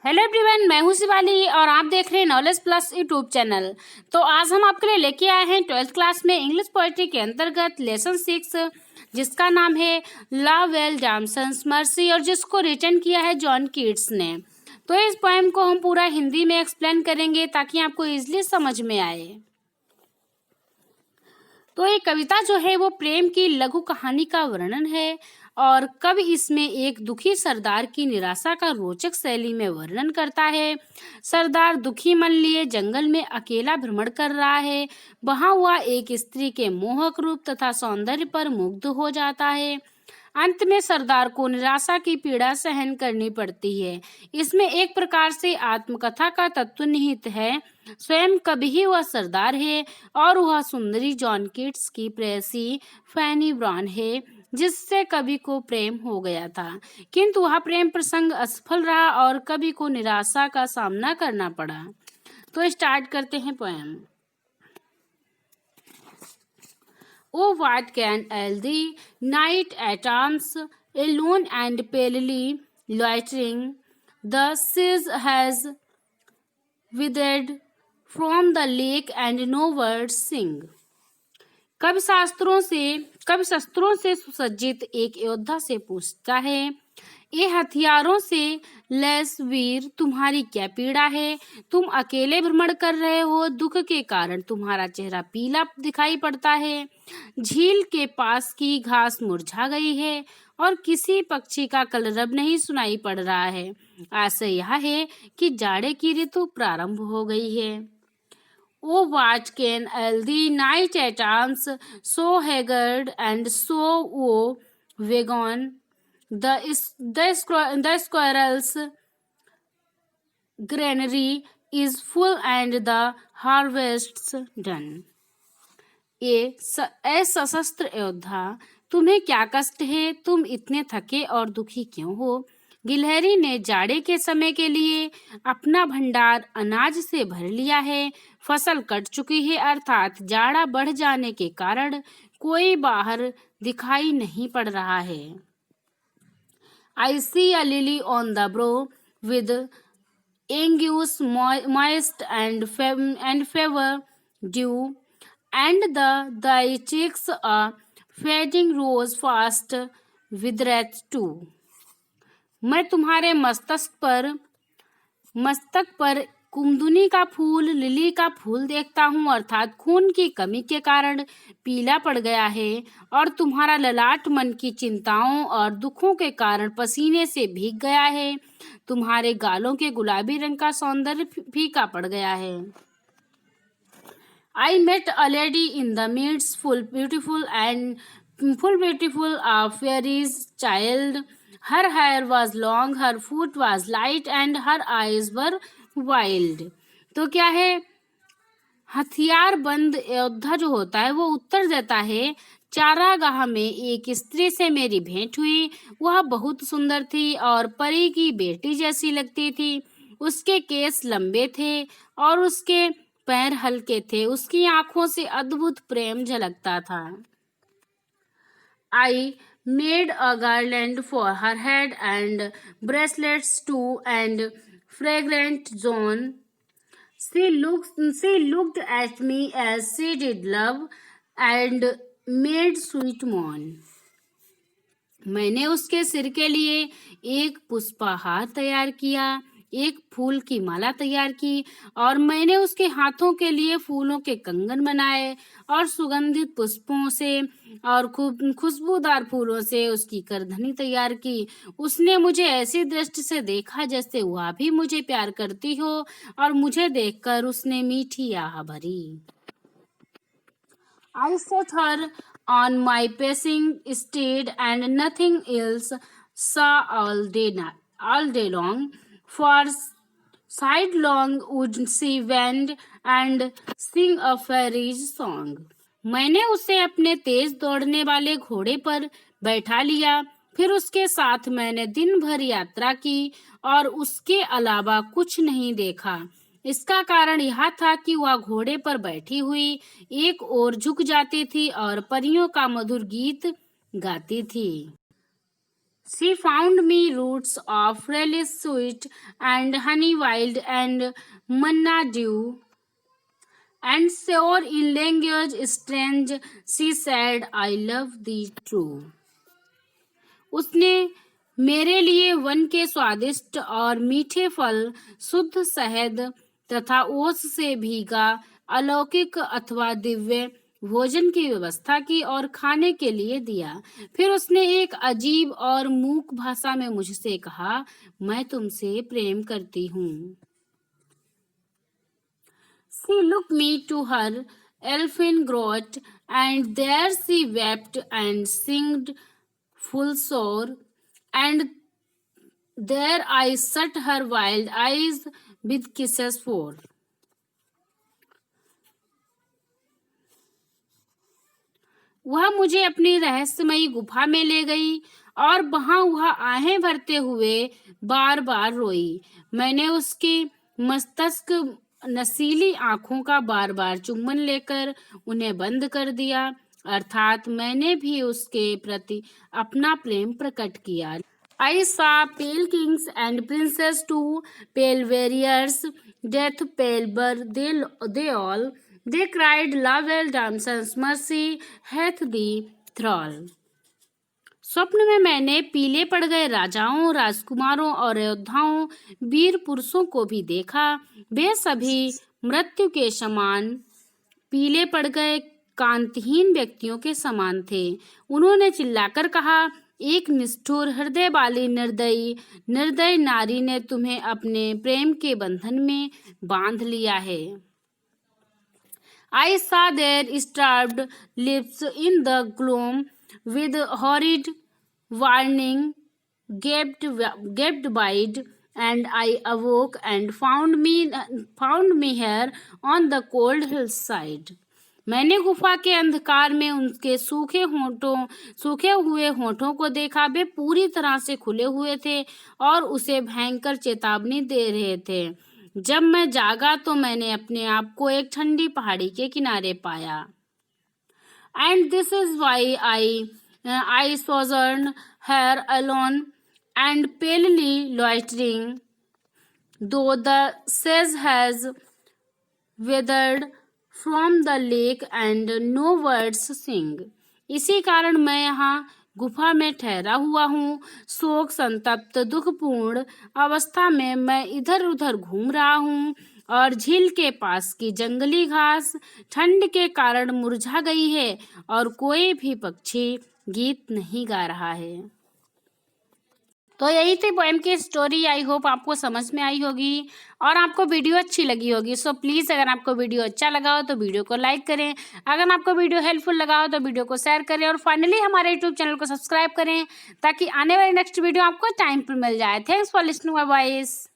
Hello everyone, मैं हूं शिवाली और आप देख रहे हैं नॉलेज प्लस यूट्यूब चैनल। तो आज हम आपके लिए लेके आए हैं 12th क्लास में इंग्लिश पोएट्री के अंतर्गत लेसन 6, जिसका नाम है लव वेल जॉनसन्स मर्सी और जिसको रिटन किया है जॉन कीट्स ने। तो इस पोएम को हम पूरा हिंदी में एक्सप्लेन करेंगे ताकि आपको इजीली समझ में आए। तो ये कविता जो है वो प्रेम की लघु कहानी का वर्णन है और कवि इसमें एक दुखी सरदार की निराशा का रोचक शैली में वर्णन करता है। सरदार दुखी मन लिए जंगल में अकेला भ्रमण कर रहा है। वहां वह एक स्त्री के मोहक रूप तथा सौंदर्य पर मुग्ध हो जाता है। अंत में सरदार को निराशा की पीड़ा सहन करनी पड़ती है। इसमें एक प्रकार से आत्मकथा का तत्व निहित है। स्वयं कभी ही वह सरदार है और वह सुंदरी जॉन कीट्स की प्रेयसी फैनी ब्राउन है, जिससे कवि को प्रेम हो गया था, किंतु वह प्रेम प्रसंग असफल रहा और कवि को निराशा का सामना करना पड़ा। तो स्टार्ट करते हैं poem. Oh, what can ail thee, night at arms, alone and palely loitering? The sea has withered from the lake and no words sing. कवि शस्त्रों से सुसज्जित एक योद्धा से पूछता है, ये हथियारों से लैस वीर, तुम्हारी क्या पीड़ा है? तुम अकेले भ्रमण कर रहे हो, दुख के कारण तुम्हारा चेहरा पीला दिखाई पड़ता है। झील के पास की घास मुरझा गई है और किसी पक्षी का कलरव नहीं सुनाई पड़ रहा है। आशा यह है कि जाड़े की ऋतु प्रारंभ हो गई है। Oh, what can ail thee, night at arms, so haggard and so wagon? The squirrel's granary is full and the harvest's done. ए सशस्त्र योद्धा, तुम्हें क्या कष्ट है? तुम इतने थके और दुखी क्यों हो? गिलहरी ने जाड़े के समय के लिए अपना भंडार अनाज से भर लिया है। फसल कट चुकी है, अर्थात जाड़ा बढ़ जाने के कारण कोई बाहर दिखाई नहीं पड़ रहा है। I see a lily on the brow with anguish moist and fever dew, and thy cheeks a fading rose fast withereth too. मैं तुम्हारे मस्तक पर कुमुदिनी का फूल, लिली का फूल देखता हूँ, अर्थात खून की कमी के कारण पीला पड़ गया है, और तुम्हारा ललाट मन की चिंताओं और दुखों के कारण पसीने से भीग गया है। तुम्हारे गालों के गुलाबी रंग का सौंदर्य फीका पड़ गया है। I met a lady in the midst, full beautiful, a fairy's child. Her hair was long, her foot was light, and her eyes were wild. तो क्या है? हथियार बंद योद्धा जो होता है वो उत्तर देता है, चारागाह में एक स्त्री से मेरी भेंट हुई। वह बहुत सुंदर थी और परी की बेटी जैसी लगती थी। उसके केस लंबे थे और उसके पैर हल्के थे। उसकी आंखों से अद्भुत प्रेम झलकता था। I made a garland for her head and bracelets too and fragrant zone. She looked at me as she did love and made sweet moan. मैंने उसके सिर के लिए एक पुष्पहार तैयार किया, एक फूल की माला तैयार की, और मैंने उसके हाथों के लिए फूलों के कंगन बनाए और सुगंधित पुष्पों से और खुशबूदार फूलों से उसकी करधनी तैयार की। उसने मुझे ऐसी दृष्टि से देखा जैसे वह भी मुझे प्यार करती हो, और मुझे देखकर उसने मीठी आह भरी। I set her on my pacing steed and nothing else saw all day long. For sidelong would she wend and sing a fairy's song. मैंने उसे अपने तेज दौड़ने वाले घोड़े पर बैठा लिया, फिर उसके साथ मैंने दिन भर यात्रा की और उसके अलावा कुछ नहीं देखा। इसका कारण यह था कि वह घोड़े पर बैठी हुई एक ओर झुक जाती थी और परियों का मधुर गीत गाती थी। She found me roots of relish sweet and honey wild and manna dew and sour in language strange. She said, I love thee true. उसने मेरे लिए वन के स्वादिष्ट और मीठे फल, शुद्ध शहद तथा ओस से भीगा अलौकिक अथवा दिव्य भोजन की व्यवस्था की और खाने के लिए दिया। फिर उसने एक अजीब और मूक भाषा में मुझसे कहा, मैं तुमसे प्रेम करती हूँ। She looked me to her elfin grot, and there she wept and singed full sore, and there I shut her wild eyes with kisses for. वह मुझे अपनी रहस्यमयी गुफा में ले गई और वहां वह आहें भरते हुए बार बार रोई। मैंने उसके मस्तिष्क नशीली आंखों का बार बार चुम्बन लेकर उन्हें बंद कर दिया, अर्थात मैंने भी उसके प्रति अपना प्रेम प्रकट किया। I saw pale kings and princes too, pale warriors, death pale but they all, they cried, Lovell Damson's mercy hath thee thrall. स्वप्न में मैंने पीले पड़ गए राजाओं, राजकुमारों और योद्धाओं, वीर पुरुषों को भी देखा। वे सभी मृत्यु के समान पीले पड़ गए कांतिहीन व्यक्तियों के समान थे। उन्होंने चिल्लाकर कहा, एक निष्ठुर हृदय वाली निर्दयी नारी ने तुम्हें अपने प्रेम के बंधन में बांध लिया है। I saw their starved lips in the gloom with horrid warning gaped wide, and I awoke and found me here on the cold hillside. मैंने गुफा के अंधकार में उनके सूखे हुए होठों को देखा। वे पूरी तरह से खुले हुए थे और उसे भयंकर चेतावनी दे रहे थे। जब मैं जागा तो मैंने अपने आप को एक ठंडी पहाड़ी के किनारे पाया। And this is why I sojourn here alone and palely loitering, though the sage has withered from the lake and no birds sing. इसी कारण मैं यहाँ गुफा में ठहरा हुआ हूँ। शोक संतप्त दुखपूर्ण अवस्था में मैं इधर उधर घूम रहा हूँ और झील के पास की जंगली घास ठंड के कारण मुरझा गई है और कोई भी पक्षी गीत नहीं गा रहा है। तो यही थी पोएम की स्टोरी। आई होप आपको समझ में आई होगी और आपको वीडियो अच्छी लगी होगी। सो प्लीज़ अगर आपको वीडियो अच्छा लगा हो तो वीडियो को लाइक करें, अगर आपको वीडियो हेल्पफुल लगा हो तो वीडियो को शेयर करें और फाइनली हमारे यूट्यूब चैनल को सब्सक्राइब करें ताकि आने वाली नेक्स्ट वीडियो आपको टाइम पर मिल जाए। Thanks for listening my voice.